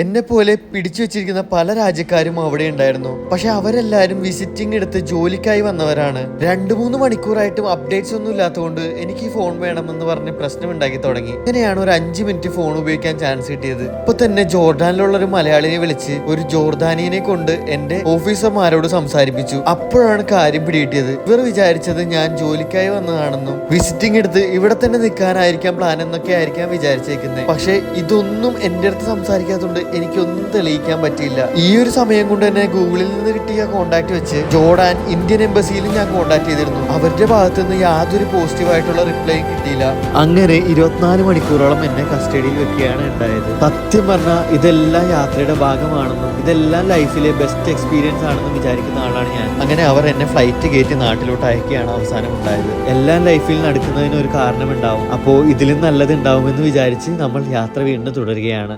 എന്നെ പോലെ പിടിച്ചു വെച്ചിരിക്കുന്ന പല രാജ്യക്കാരും അവിടെ ഉണ്ടായിരുന്നു. പക്ഷെ അവരെല്ലാരും വിസിറ്റിംഗ് എടുത്ത് ജോലിക്കായി വന്നവരാണ്. 2-3 മണിക്കൂറായിട്ടും അപ്ഡേറ്റ്സ് ഒന്നും ഇല്ലാത്തതുകൊണ്ട് എനിക്ക് ഈ ഫോൺ വേണമെന്ന് പറഞ്ഞ് പ്രശ്നം ഉണ്ടാക്കി തുടങ്ങി. ഇങ്ങനെയാണ് ഒരു 5 മിനിറ്റ് ഫോൺ ഉപയോഗിക്കാൻ ചാൻസ് കിട്ടിയത്. ഇപ്പൊ തന്നെ ജോർഡാനിലുള്ള ഒരു മലയാളിയെ വിളിച്ച് ഒരു ജോർദാനിയനെ കൊണ്ട് എന്റെ ഓഫീസർമാരോട് സംസാരിപ്പിച്ചു. അപ്പോഴാണ് കാര്യം പിടികിട്ടിയത്. ഇവർ വിചാരിച്ചത് ഞാൻ ജോലിക്കായി വന്നതാണെന്നും വിസിറ്റിംഗ് എടുത്ത് ഇവിടെ തന്നെ നിൽക്കാനായിരിക്കാം പ്ലാൻ എന്നൊക്കെ ആയിരിക്കാം വിചാരിച്ചേക്കുന്നത്. പക്ഷെ ഇതൊന്നും എന്റെ അടുത്ത് സംസാരിക്കാത്തതുകൊണ്ട് എനിക്കൊന്നും തെളിയിക്കാൻ പറ്റിയില്ല. ഈ ഒരു സമയം കൊണ്ട് തന്നെ ഗൂഗിളിൽ നിന്ന് കിട്ടിയ കോണ്ടാക്ട് വെച്ച് ജോർഡാൻ ഇന്ത്യൻ എംബസിയിലും ഞാൻ കോണ്ടാക്ട് ചെയ്തിരുന്നു. അവരുടെ ഭാഗത്തു നിന്ന് യാതൊരു പോസിറ്റീവായിട്ടുള്ള റിപ്ലൈയും കിട്ടിയില്ല. അങ്ങനെ 24 മണിക്കൂറോളം എന്നെ കസ്റ്റഡിയിൽ വെക്കുകയാണ് ഉണ്ടായത്. സത്യം പറഞ്ഞാൽ ഇതെല്ലാം യാത്രയുടെ ഭാഗമാണെന്നും ഇതെല്ലാം ലൈഫിലെ ബെസ്റ്റ് എക്സ്പീരിയൻസ് ആണെന്നും വിചാരിക്കുന്ന ആളാണ് ഞാൻ. അങ്ങനെ അവർ എന്നെ ഫ്ലൈറ്റ് കയറ്റി നാട്ടിലോട്ട് അയക്കുകയാണ് അവസാനം ഉണ്ടായത്. എല്ലാം ലൈഫിൽ നടക്കുന്നതിന് ഒരു കാരണമുണ്ടാവും. അപ്പോൾ ഇതിലും നല്ലത് ഉണ്ടാവുമെന്ന് വിചാരിച്ച് നമ്മൾ യാത്ര വീണ്ടും തുടരുകയാണ്.